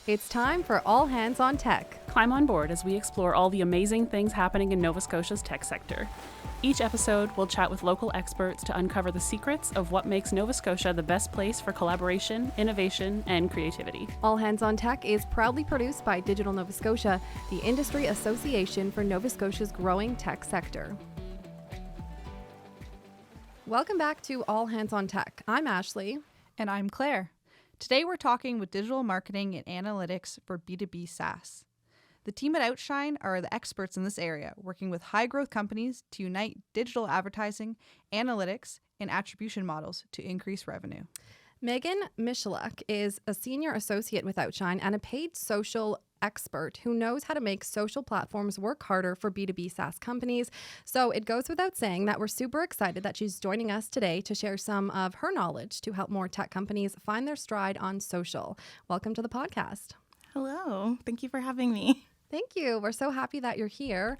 It's time for All Hands on Tech. Climb on board as we explore all the amazing things happening in Nova Scotia's tech sector. Each episode, we'll chat with local experts to uncover the secrets of what makes Nova Scotia the best place for collaboration, innovation, and creativity. All Hands on Tech is proudly produced by Digital Nova Scotia, the industry association for Nova Scotia's growing tech sector. Welcome back to All Hands on Tech. I'm Ashley. And I'm Claire. Today we're talking with digital marketing and analytics for B2B SaaS. The team at Outshine are the experts in this area, working with high-growth companies to unite digital advertising, analytics, and attribution models to increase revenue. Meagan Michaluk is a senior associate with Outshine and a paid social expert who knows how to make social platforms work harder for B2B SaaS companies. So it goes without saying that we're super excited that she's joining us today to share some of her knowledge to help more tech companies find their stride on social. Welcome to the podcast. Hello. Thank you for having me. Thank you. We're so happy that you're here.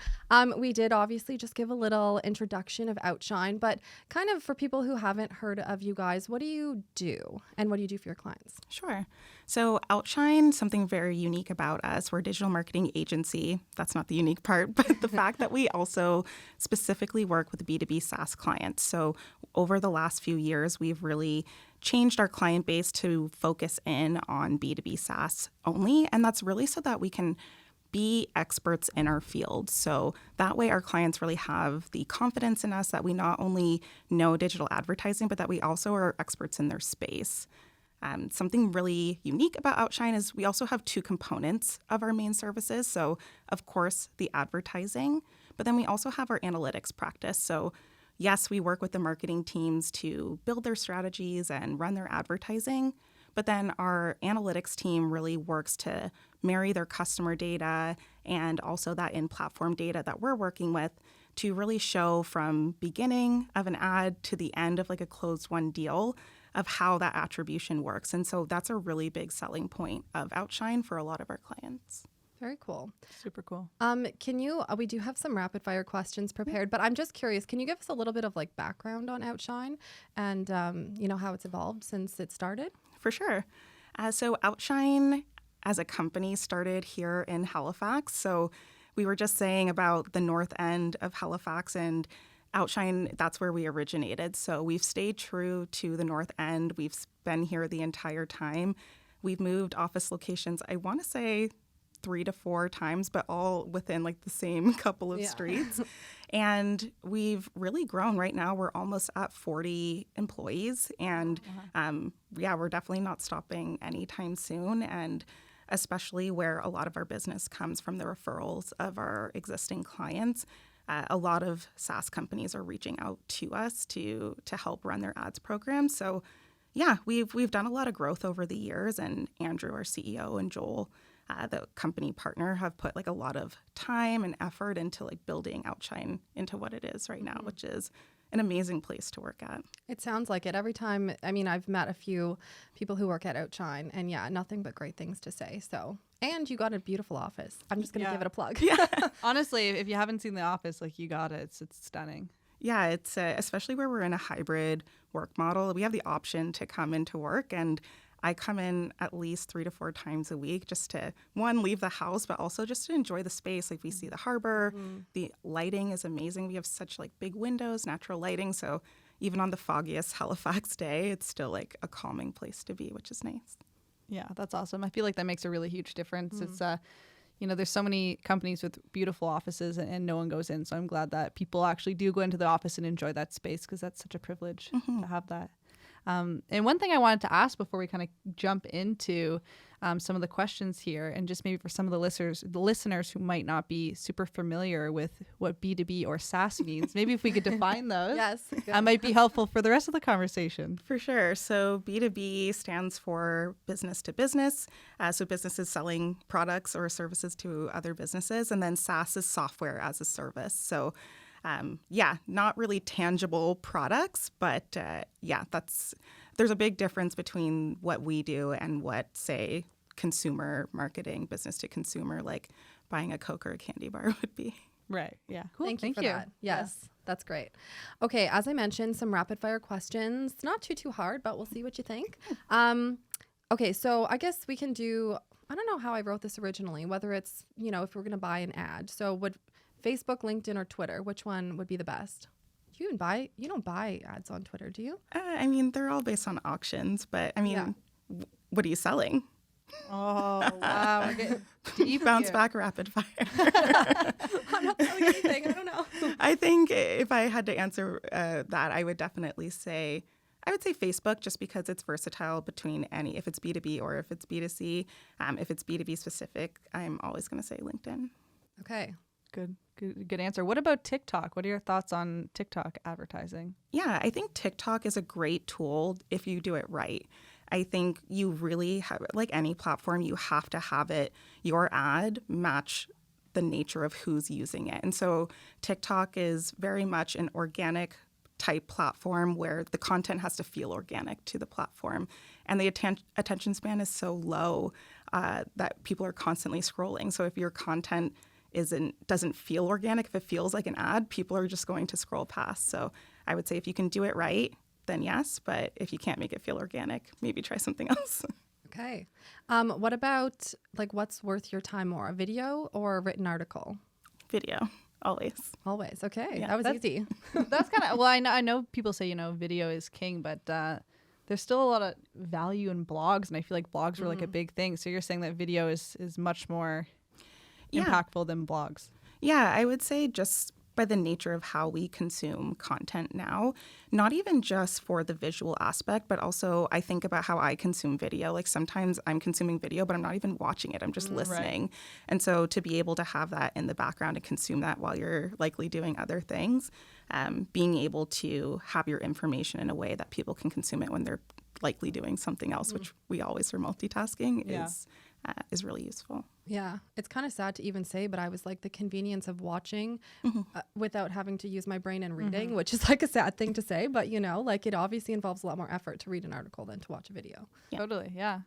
We did obviously just give a little introduction of Outshine, but kind of for people who haven't heard of you guys, what do you do and what do you do for your clients? Sure. So Outshine, something very unique about us, we're a digital marketing agency. That's not the unique part, but the fact that we also specifically work with B2B SaaS clients. So over the last few years, we've really changed our client base to focus in on B2B SaaS only. And that's really so that we can be experts in our field. So that way our clients really have the confidence in us that we not only know digital advertising, but that we also are experts in their space. Something really unique about Outshine is we also have two components of our main services. So of course, the advertising, but then we also have our analytics practice. So yes, we work with the marketing teams to build their strategies and run their advertising. But then our analytics team really works to marry their customer data and also that in-platform data that we're working with to really show from beginning of an ad to the end of like a closed-won deal of how that attribution works. And so that's a really big selling point of Outshine for a lot of our clients. Very cool. Super cool. Can you, we do have some rapid fire questions prepared, but I'm just curious, can you give us a little bit of like background on Outshine and, how it's evolved since it started? For sure. So Outshine as a company started here in Halifax. So we were just saying about the north end of Halifax and Outshine, that's where we originated. So we've stayed true to the north end. We've been here the entire time. We've moved office locations, I want to say 3 to 4 times, but all within like the same couple of streets. And we've really grown. Right now, we're almost at 40 employees. And we're definitely not stopping anytime soon. And especially where a lot of our business comes from the referrals of our existing clients. A lot of SaaS companies are reaching out to us to help run their ads programs. So yeah, we've done a lot of growth over the years. And Andrew, our CEO, and Joel, the company partner, have put like a lot of time and effort into like building Outshine into what it is right now, which is an amazing place to work at. It sounds like it. Every time, I've met a few people who work at Outshine and nothing but great things to say. So, and you got a beautiful office. I'm just going to give it a plug. Yeah. Honestly, if you haven't seen the office, like you got it. It's stunning. Yeah, it's especially where we're in a hybrid work model. We have the option to come into work, and I come in at least 3 to 4 times a week just to, one, leave the house, but also just to enjoy the space. Like we see the harbor, the lighting is amazing. We have such like big windows, natural lighting. So even on the foggiest Halifax day, it's still like a calming place to be, which is nice. Yeah, that's awesome. I feel like that makes a really huge difference. It's, there's so many companies with beautiful offices and no one goes in. So I'm glad that people actually do go into the office and enjoy that space because that's such a privilege to have that. And one thing I wanted to ask before we kind of jump into some of the questions here, and just maybe for some of the listeners who might not be super familiar with what B2B or SaaS means, maybe if we could define those, that might be helpful for the rest of the conversation. For sure. So B2B stands for business to business. So businesses selling products or services to other businesses. And then SaaS is software as a service. So not really tangible products, but there's a big difference between what we do and what, say, consumer marketing, business to consumer, like buying a Coke or a candy bar would be. Right. Yeah. Cool. Thank you for that. Yes, that's great. Okay. As I mentioned, some rapid fire questions. Not too hard, but we'll see what you think. Okay. So I guess we can do I don't know how I wrote this originally, whether it's, if we're going to buy an ad. So would Facebook, LinkedIn, or Twitter, which one would be the best? You don't buy ads on Twitter, do you? I mean, they're all based on auctions, but I mean, what are you selling? Oh, wow. I get deep Bounce here. back rapid fire. I'm not selling anything. I don't know. I think if I had to answer that, I would definitely say, Facebook, just because it's versatile between if it's B2B or if it's B2C. If it's B2B specific, I'm always going to say LinkedIn. Okay. Good answer. What about TikTok? What are your thoughts on TikTok advertising? Yeah, I think TikTok is a great tool if you do it right. I think you really have, like any platform, you have to have your ad match the nature of who's using it. And so TikTok is very much an organic type platform where the content has to feel organic to the platform. And the attention span is so low that people are constantly scrolling. So if your content doesn't feel organic, if it feels like an ad, people are just going to scroll past. So I would say if you can do it right, then yes. But if you can't make it feel organic, maybe try something else. Okay. What about what's worth your time more, a video or a written article? Video, always. Always. Okay. Yeah, That was easy. That's kind of, well, I know people say, video is king, but there's still a lot of value in blogs. And I feel like blogs were like a big thing. So you're saying that video is much more impactful than blogs. Yeah, I would say just by the nature of how we consume content now, not even just for the visual aspect, but also I think about how I consume video. Like sometimes I'm consuming video, but I'm not even watching it. I'm just listening. Right. And so to be able to have that in the background and consume that while you're likely doing other things, being able to have your information in a way that people can consume it when they're likely doing something else, which we always are multitasking, is really useful. Yeah, it's kind of sad to even say, but I was like the convenience of watching without having to use my brain and reading, which is like a sad thing to say, but it obviously involves a lot more effort to read an article than to watch a video. Yeah. Totally, yeah.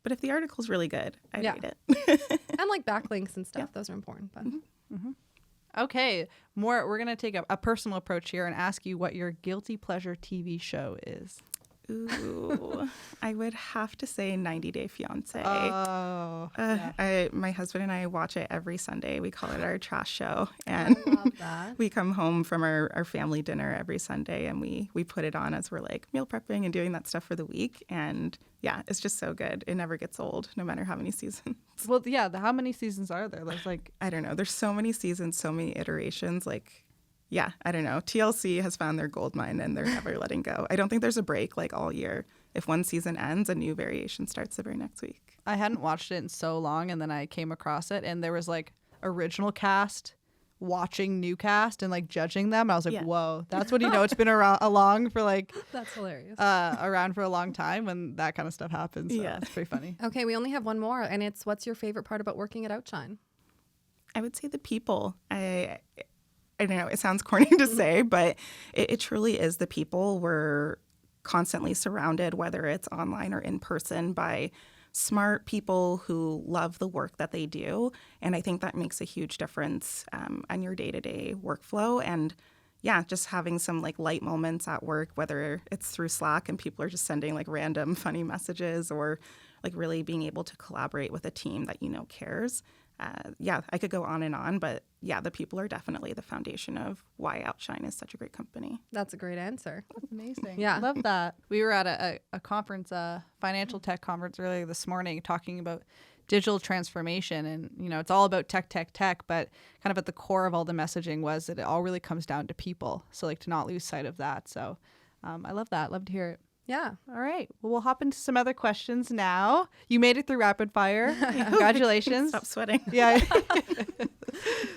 But if the article's really good, I'd read it. And backlinks and stuff, those are important. But Okay, we're going to take a personal approach here and ask you what your guilty pleasure TV show is. Ooh, I would have to say 90 Day Fiancé. Oh, my husband and I watch it every Sunday. We call it our trash show. And I love that. we come home from our family dinner every Sunday and we put it on as we're meal prepping and doing that stuff for the week. And yeah, it's just so good. It never gets old, no matter how many seasons. Well, yeah, how many seasons are there? There's I don't know. There's so many seasons, so many iterations. Yeah, I don't know. TLC has found their gold mine and they're never letting go. I don't think there's a break all year. If one season ends, a new variation starts the very next week. I hadn't watched it in so long, and then I came across it, and there was original cast watching new cast and judging them. I was like, whoa, that's when it's been along for that's hilarious. Around for a long time when that kind of stuff happens. So it's pretty funny. Okay, we only have one more, and it's what's your favorite part about working at Outshine? I would say the people. I don't know, it sounds corny to say, but it truly is the people. We're constantly surrounded, whether it's online or in person, by smart people who love the work that they do. And I think that makes a huge difference on your day-to-day workflow. And yeah, just having some light moments at work, whether it's through Slack and people are just sending random funny messages or really being able to collaborate with a team that cares. I could go on, but yeah, the people are definitely the foundation of why Outshine is such a great company. That's a great answer. That's amazing. Yeah. Love that. We were at a conference, a financial tech conference earlier this morning talking about digital transformation. And, it's all about tech, but kind of at the core of all the messaging was that it all really comes down to people. So to not lose sight of that. So I love that. Love to hear it. Yeah. All right. Well, we'll hop into some other questions now. You made it through rapid fire. Congratulations. Stop sweating. Yeah.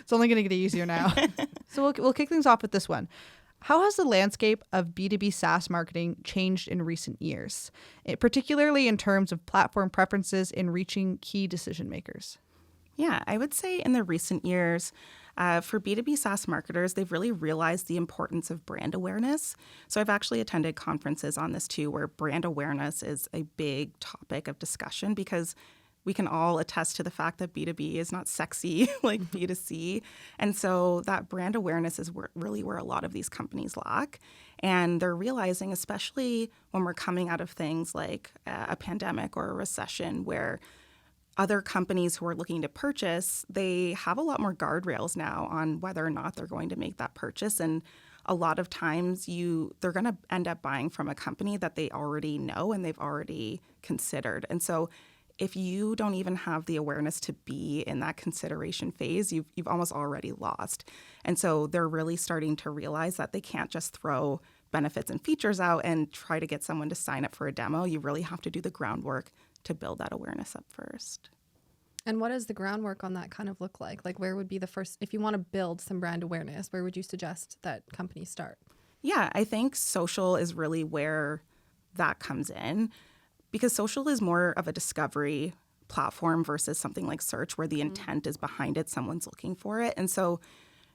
It's only going to get easier now. So we'll kick things off with this one. How has the landscape of B2B SaaS marketing changed in recent years, particularly in terms of platform preferences in reaching key decision makers? Yeah, I would say in the recent years, for B2B SaaS marketers, they've really realized the importance of brand awareness. So I've actually attended conferences on this too, where brand awareness is a big topic of discussion because we can all attest to the fact that B2B is not sexy like B2C. And so that brand awareness is really where a lot of these companies lack. And they're realizing, especially when we're coming out of things like a pandemic or a recession, where other companies who are looking to purchase, they have a lot more guardrails now on whether or not they're going to make that purchase. And a lot of times they're going to end up buying from a company that they already know and they've already considered. And so if you don't even have the awareness to be in that consideration phase, you've almost already lost. And so they're really starting to realize that they can't just throw benefits and features out and try to get someone to sign up for a demo. You really have to do the groundwork to build that awareness up first. And what does the groundwork on that kind of look like? Like, where would be the first, if you want to build some brand awareness, where would you suggest that companies start? Yeah, I think social is really where that comes in, because social is more of a discovery platform versus something like search where the intent is behind it, someone's looking for it. And so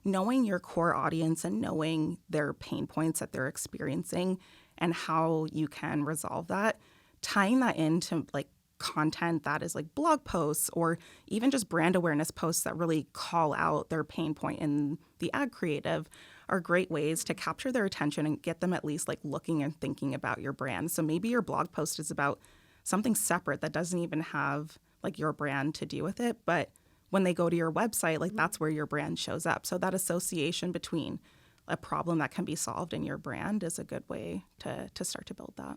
knowing your core audience and knowing their pain points that they're experiencing and how you can resolve that, tying that into like content that is like blog posts or even just brand awareness posts that really call out their pain point in the ad creative are great ways to capture their attention and get them at least like looking and thinking about your brand. So maybe your blog post is about something separate that doesn't even have like your brand to do with it, but when they go to your website, like that's where your brand shows up. So that association between a problem that can be solved in your brand is a good way to start to build that.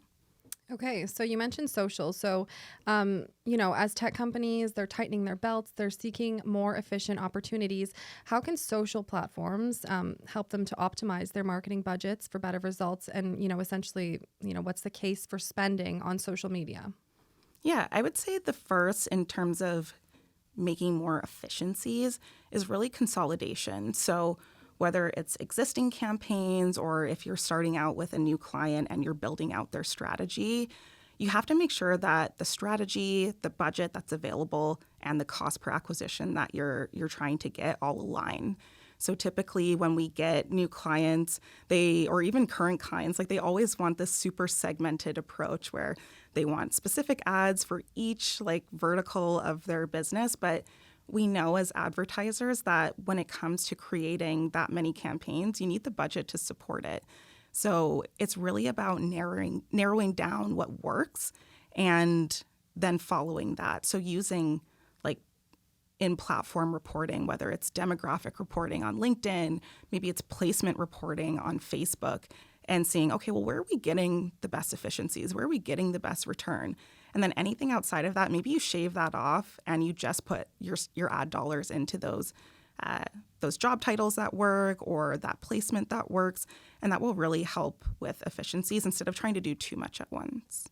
Okay, so you mentioned social. So, as tech companies, they're tightening their belts, they're seeking more efficient opportunities. How can social platforms help them to optimize their marketing budgets for better results? And, essentially, what's the case for spending on social media? Yeah, I would say the first in terms of making more efficiencies is really consolidation. So whether it's existing campaigns or if you're starting out with a new client and you're building out their strategy, you have to make sure that the strategy, the budget that's available, and the cost per acquisition that you're trying to get all align. So typically when we get new clients, or even current clients, like they always want this super segmented approach where they want specific ads for each like vertical of their business. But we know as advertisers that when it comes to creating that many campaigns, you need the budget to support it. So it's really about narrowing down what works and then following that. So using like in-platform reporting, whether it's demographic reporting on LinkedIn, maybe it's placement reporting on Facebook, and seeing, okay, well, where are we getting the best efficiencies? Where are we getting the best return? And then anything outside of that, maybe you shave that off and you just put your ad dollars into those job titles that work or that placement that works. And that will really help with efficiencies instead of trying to do too much at once.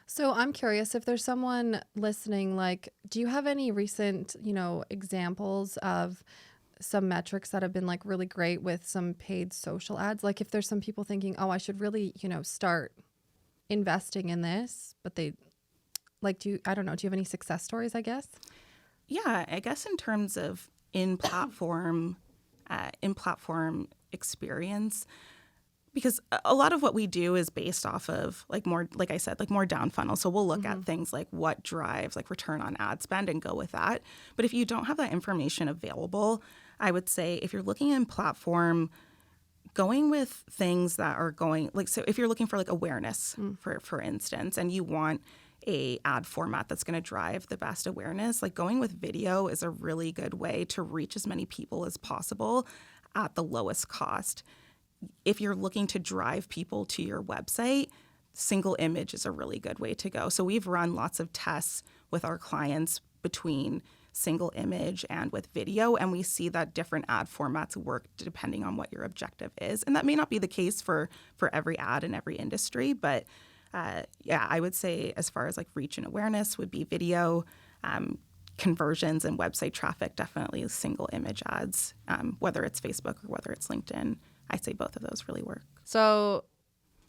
So I'm curious if there's someone listening, like, do you have any recent, examples of some metrics that have been like really great with some paid social ads? Like if there's some people thinking, oh, I should really, start investing in this, but they like, do you have any success stories, I guess? Yeah, I guess in terms of in-platform experience, because a lot of what we do is based off of more down funnel. So we'll look at things like what drives like return on ad spend and go with that. But if you don't have that information available, I would say if you're looking in platform, going with things that are going like, so if you're looking for like awareness, for instance, and you want a ad format that's going to drive the best awareness, like going with video is a really good way to reach as many people as possible at the lowest cost. If you're looking to drive people to your website, single image is a really good way to go. So we've run lots of tests with our clients between single image and with video, and we see that different ad formats work depending on what your objective is. And that may not be the case for every ad in every industry, but I would say as far as like reach and awareness would be video, conversions and website traffic, definitely single image ads, whether it's Facebook or whether it's LinkedIn. I'd say both of those really work. So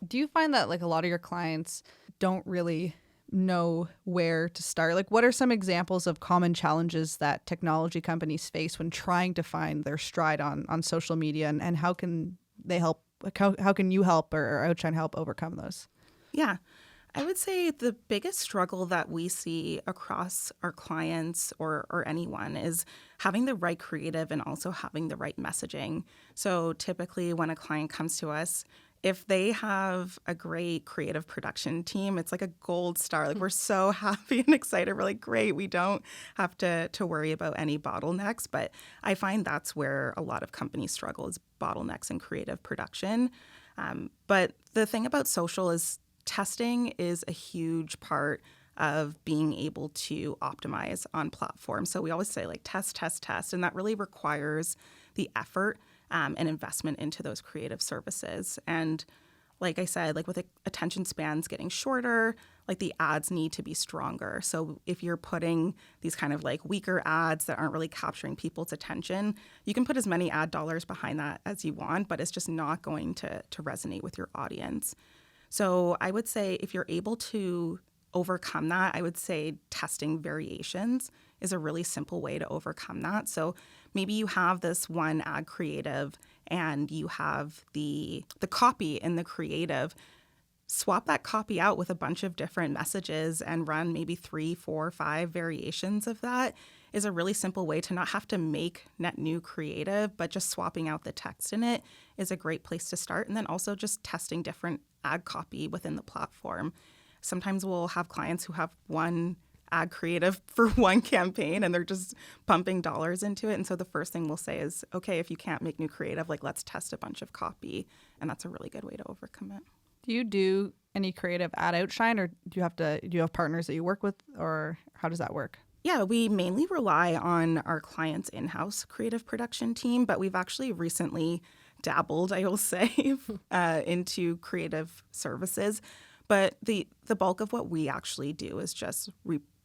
do you find that like a lot of your clients don't really know where to start? Like what are some examples of common challenges that technology companies face when trying to find their stride on social media, and how can they help? Like how can you help or Outshine help overcome those? Yeah, I would say the biggest struggle that we see across our clients or anyone is having the right creative and also having the right messaging. So typically when a client comes to us, if they have a great creative production team, it's like a gold star. Like we're so happy and excited. We're like, great, we don't have to worry about any bottlenecks. But I find that's where a lot of companies struggle is bottlenecks in creative production. But the thing about social is testing is a huge part of being able to optimize on platforms. So we always say like test, test, test. And that really requires the effort and investment into those creative services. And like I said, like with attention spans getting shorter, like the ads need to be stronger. So if you're putting these kind of like weaker ads that aren't really capturing people's attention, you can put as many ad dollars behind that as you want, but it's just not going to resonate with your audience. So I would say if you're able to overcome that, I would say testing variations is a really simple way to overcome that. So maybe you have this one ad creative and you have the copy in the creative. Swap that copy out with a bunch of different messages and run maybe 3, 4, 5 variations of that is a really simple way to not have to make net new creative, but just swapping out the text in it is a great place to start. And then also just testing different ad copy within the platform. Sometimes we'll have clients who have one ad creative for one campaign and they're just pumping dollars into it. And so the first thing we'll say is, okay, if you can't make new creative, like let's test a bunch of copy. And that's a really good way to overcome it. Do you do any creative at Outshine, or do you have partners that you work with, or how does that work? Yeah, we mainly rely on our clients' in-house creative production team, but we've actually recently dabbled, I will say, into creative services. But the bulk of what we actually do is just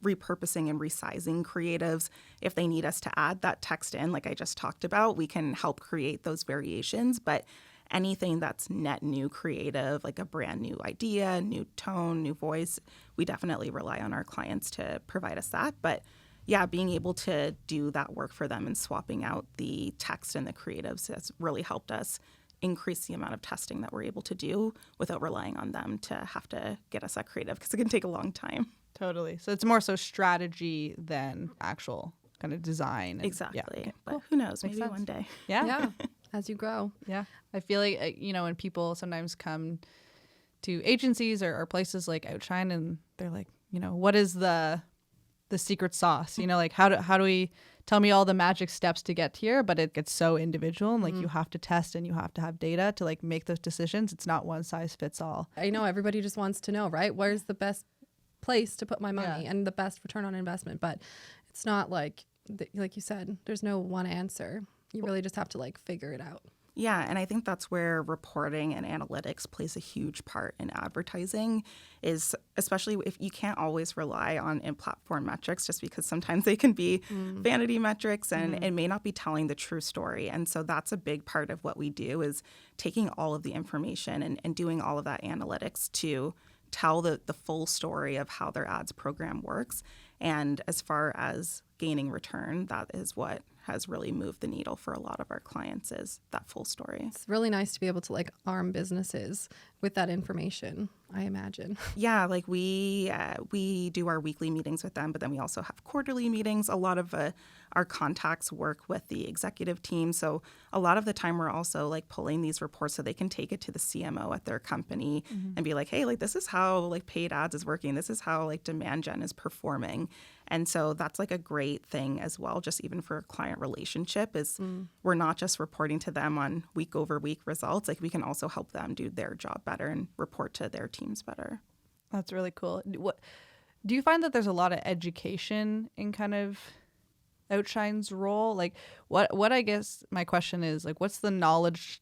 repurposing and resizing creatives. If they need us to add that text in, like I just talked about, we can help create those variations. But anything that's net new creative, like a brand new idea, new tone, new voice, we definitely rely on our clients to provide us that. But yeah, being able to do that work for them and swapping out the text and the creatives has really helped us increase the amount of testing that we're able to do without relying on them to have to get us that creative, because it can take a long time. Totally. So it's more so strategy than actual kind of design. Exactly. Yeah. Okay, but cool. who knows? Makes Maybe sense. one day. Yeah. As you grow. Yeah. I feel like, when people sometimes come to agencies or places like Outshine and they're like, what is the secret sauce? Like how do we tell me all the magic steps to get here? But it gets so individual and like you have to test and you have to have data to like make those decisions. It's not one size fits all. I know everybody just wants to know, right? Where's the best place to put my money and the best return on investment? But it's not like you said, there's no one answer. You really just have to like figure it out. Yeah, and I think that's where reporting and analytics plays a huge part in advertising, is especially if you can't always rely on in-platform metrics, just because sometimes they can be vanity metrics and it may not be telling the true story. And so that's a big part of what we do, is taking all of the information and doing all of that analytics to tell the full story of how their ads program works. And as far as gaining return, that is what has really moved the needle for a lot of our clients, is that full story. It's really nice to be able to like arm businesses with that information, I imagine. Yeah, like we do our weekly meetings with them, but then we also have quarterly meetings. A lot of our contacts work with the executive team. So a lot of the time we're also like pulling these reports so they can take it to the CMO at their company and be like, hey, like this is how like paid ads is working. This is how like demand gen is performing. And so that's like a great thing as well, just even for a client relationship, is we're not just reporting to them on week over week results. Like we can also help them do their job better and report to their teams better. That's really cool. What do you find that there's a lot of education in kind of Outshine's role? Like what I guess my question is, like, what's the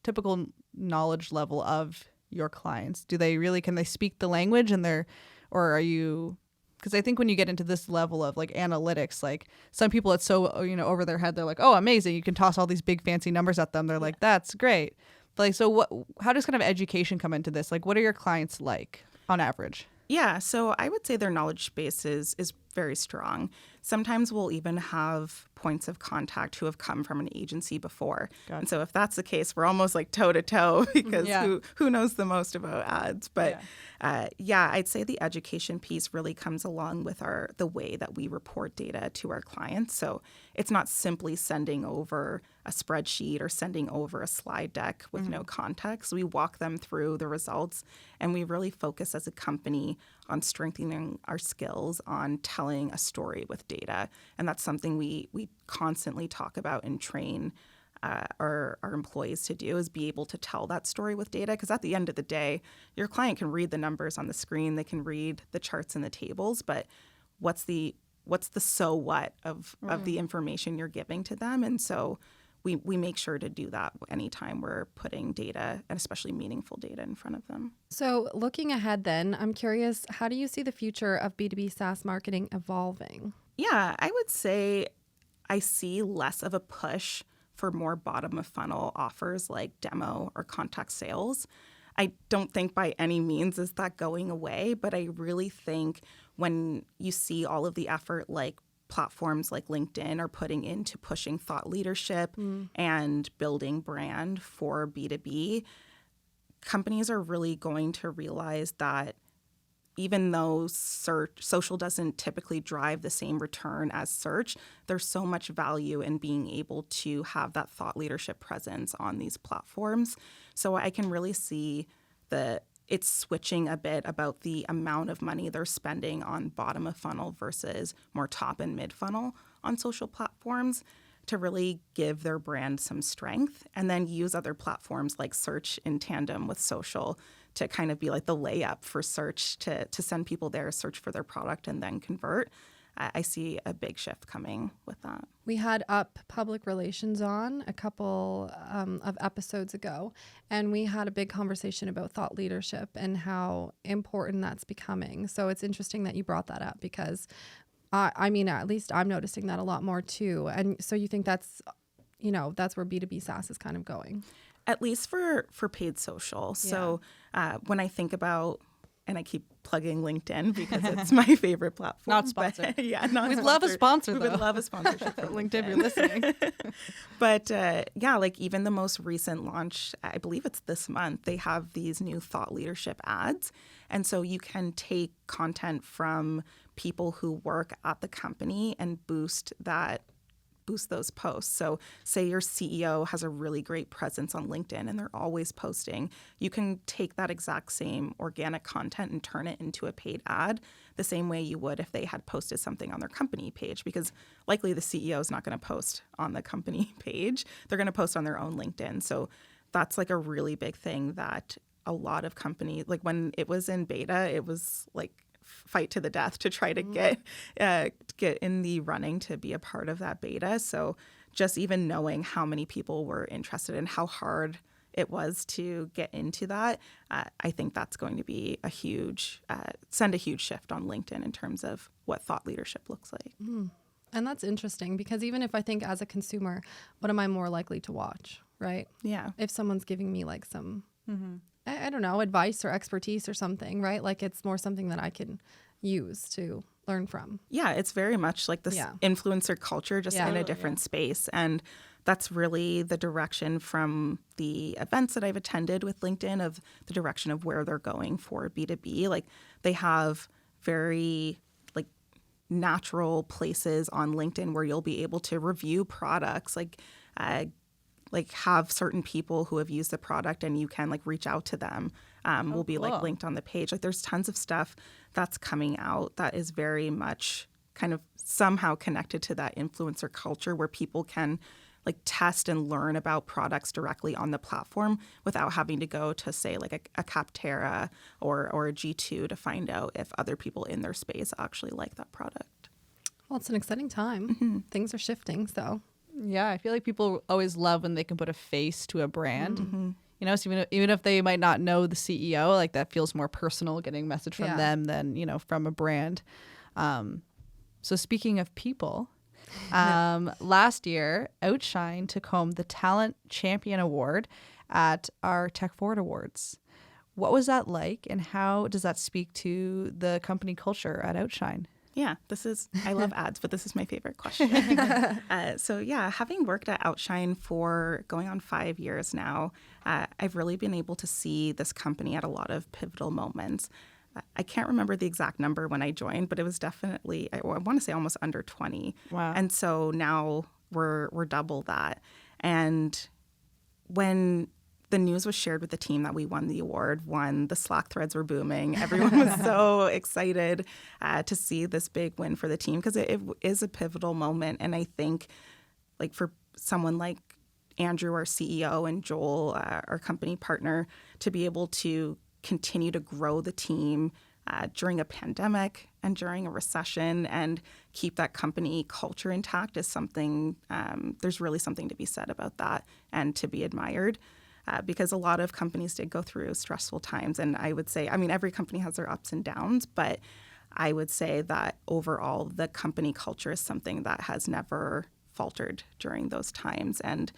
typical knowledge level of your clients? Can they speak the language or are you... Because I think when you get into this level of like analytics, like some people it's so, over their head, they're like, oh, amazing. You can toss all these big fancy numbers at them. They're like, that's great. But like, so how does kind of education come into this? Like, what are your clients like on average? Yeah, so I would say their knowledge base is very strong. Sometimes we'll even have points of contact who have come from an agency before. Gotcha. And so if that's the case, we're almost like toe to toe because Yeah. who knows the most about ads? But I'd say the education piece really comes along with the way that we report data to our clients. So it's not simply sending over a spreadsheet or sending over a slide deck with no context. We walk them through the results, and we really focus as a company on strengthening our skills on telling a story with data. And that's something we constantly talk about and train our employees to do, is be able to tell that story with data. Because at the end of the day, your client can read the numbers on the screen, they can read the charts and the tables, but what's the so what of the information you're giving to them? And so we make sure to do that anytime we're putting data, and especially meaningful data, in front of them. So looking ahead then, I'm curious, how do you see the future of B2B SaaS marketing evolving? Yeah, I would say I see less of a push for more bottom of funnel offers like demo or contact sales. I don't think by any means is that going away, but I really think when you see all of the effort like platforms like LinkedIn are putting into pushing thought leadership and building brand for B2B, companies are really going to realize that even though social doesn't typically drive the same return as search, there's so much value in being able to have that thought leadership presence on these platforms. So I can really see it's switching a bit about the amount of money they're spending on bottom of funnel versus more top and mid funnel on social platforms to really give their brand some strength, and then use other platforms like search in tandem with social to kind of be like the layup for search to send people there, search for their product, and then convert. I see a big shift coming with that. We had Up Public Relations on a couple of episodes ago, and we had a big conversation about thought leadership and how important that's becoming. So it's interesting that you brought that up, because I mean, at least I'm noticing that a lot more too. And so you think that's where B2B SaaS is kind of going? At least for paid social. So when I think about, and I keep plugging LinkedIn because it's my favorite platform. Not sponsored. Not We'd sponsored. love a sponsor, We though. would love a sponsorship for LinkedIn, if you're listening. But like even the most recent launch, I believe it's this month, they have these new thought leadership ads. And so you can take content from people who work at the company and boost those posts. So say your CEO has a really great presence on LinkedIn and they're always posting. You can take that exact same organic content and turn it into a paid ad the same way you would if they had posted something on their company page, because likely the CEO is not going to post on the company page. They're going to post on their own LinkedIn. So that's like a really big thing that a lot of companies, like when it was in beta, it was like fight to the death to try to get in the running to be a part of that beta. So just even knowing how many people were interested and how hard it was to get into that, I think that's going to be send a huge shift on LinkedIn in terms of what thought leadership looks like. And that's interesting, because even if I think as a consumer, what am I more likely to watch, right? Yeah. If someone's giving me like some, I don't know, advice or expertise or something, right? Like it's more something that I can use to learn from. Yeah, it's very much like this influencer culture, just in a different space. And that's really the direction from the events that I've attended with LinkedIn, of the direction of where they're going for B2B. Like they have very like natural places on LinkedIn where you'll be able to review products, like have certain people who have used the product and you can like reach out to them. Will be like linked on the page. Like there's tons of stuff that's coming out that is very much kind of somehow connected to that influencer culture, where people can like test and learn about products directly on the platform without having to go to say like a Capterra or a G2 to find out if other people in their space actually like that product. Well, it's an exciting time. Things are shifting, so. Yeah, I feel like people always love when they can put a face to a brand. You know, so even if they might not know the CEO, like that feels more personal getting a message from them than, from a brand. So speaking of people, last year, Outshine took home the Talent Champion Award at our Tech Forward Awards. What was that like, and how does that speak to the company culture at Outshine? Yeah, I love ads, but this is my favorite question. Having worked at Outshine for going on 5 years now, I've really been able to see this company at a lot of pivotal moments. I can't remember the exact number when I joined, but it was definitely, I want to say almost under 20. Wow. And so now we're double that. And when the news was shared with the team that we won the award, the Slack threads were booming. Everyone was so excited to see this big win for the team, because it is a pivotal moment. And I think, like, for someone like Andrew, our CEO, and Joel, our company partner, to be able to continue to grow the team during a pandemic and during a recession and keep that company culture intact is something, there's really something to be said about that and to be admired. Because a lot of companies did go through stressful times. And I would say, every company has their ups and downs, but I would say that overall the company culture is something that has never faltered during those times. And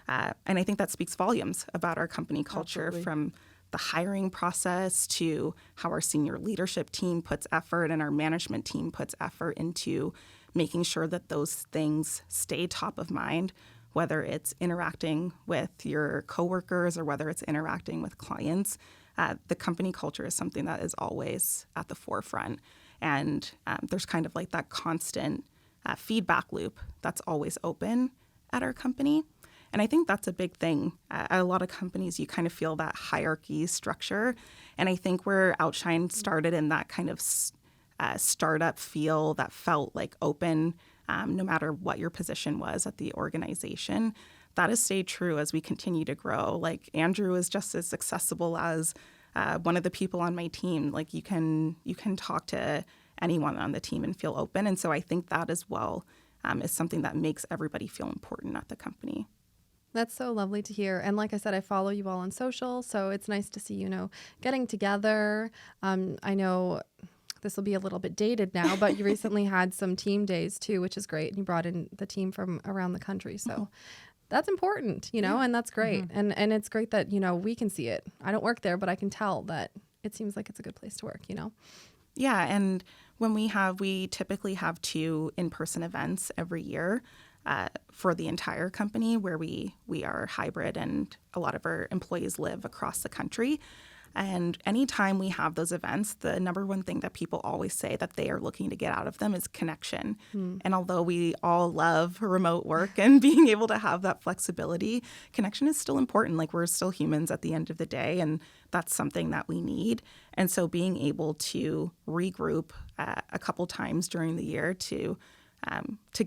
I think that speaks volumes about our company culture. Absolutely. From the hiring process to how our senior leadership team puts effort and our management team puts effort into making sure that those things stay top of mind, whether it's interacting with your coworkers or whether it's interacting with clients. The company culture is something that is always at the forefront. And there's kind of like that constant feedback loop that's always open at our company. And I think that's a big thing. At a lot of companies, you kind of feel that hierarchy structure. And I think where Outshine started in that kind of startup feel that felt like open, no matter what your position was at the organization, that has stayed true as we continue to grow. Like, Andrew is just as accessible as one of the people on my team. Like, you can talk to anyone on the team and feel open. And so I think that as well is something that makes everybody feel important at the company. That's so lovely to hear. And like I said, I follow you all on social, so it's nice to see, getting together. I know this will be a little bit dated now, but you recently had some team days too, which is great. And you brought in the team from around the country. So that's important, and that's great. Mm-hmm. And it's great that, we can see it. I don't work there, but I can tell that it seems like it's a good place to work, Yeah. And when we typically have 2 in-person events every year for the entire company, where we are hybrid and a lot of our employees live across the country. And anytime we have those events, the number one thing that people always say that they are looking to get out of them is connection. And although we all love remote work and being able to have that flexibility, connection is still important. Like, we're still humans at the end of the day, and that's something that we need. And so being able to regroup a couple times during the year to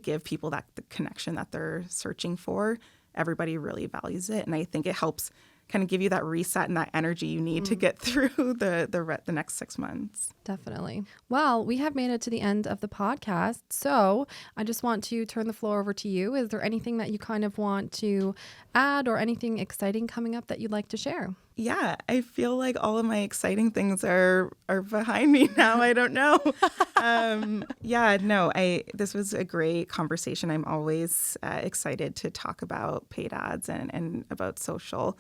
give people the connection that they're searching for, everybody really values it. And I think it helps kind of give you that reset and that energy you need to get through the next 6 months. Definitely. Well, we have made it to the end of the podcast. So I just want to turn the floor over to you. Is there anything that you kind of want to add or anything exciting coming up that you'd like to share? Yeah, I feel like all of my exciting things are behind me now. I don't know. This was a great conversation. I'm always excited to talk about paid ads and about social.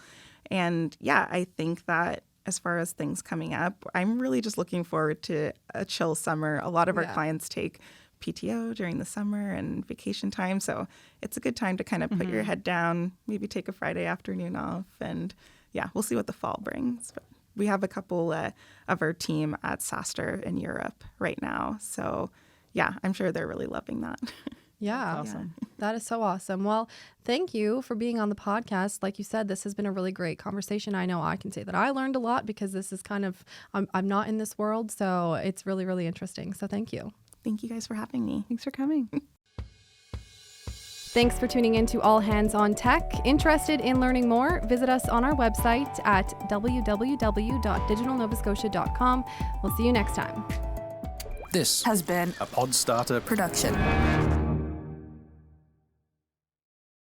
And yeah, I think that as far as things coming up, I'm really just looking forward to a chill summer. A lot of our clients take PTO during the summer and vacation time. So it's a good time to kind of put your head down, maybe take a Friday afternoon off. And yeah, we'll see what the fall brings. But we have a couple of our team at SaaSter in Europe right now. So yeah, I'm sure they're really loving that. Yeah, awesome. That is so awesome. Well, thank you for being on the podcast. Like you said, this has been a really great conversation. I know I can say that I learned a lot because this is kind of, I'm not in this world. So it's really, really interesting. So thank you. Thank you guys for having me. Thanks for coming. Thanks for tuning in to All Hands on Tech. Interested in learning more? Visit us on our website at www.digitalnovascotia.com. We'll see you next time. This has been a Podstarter production.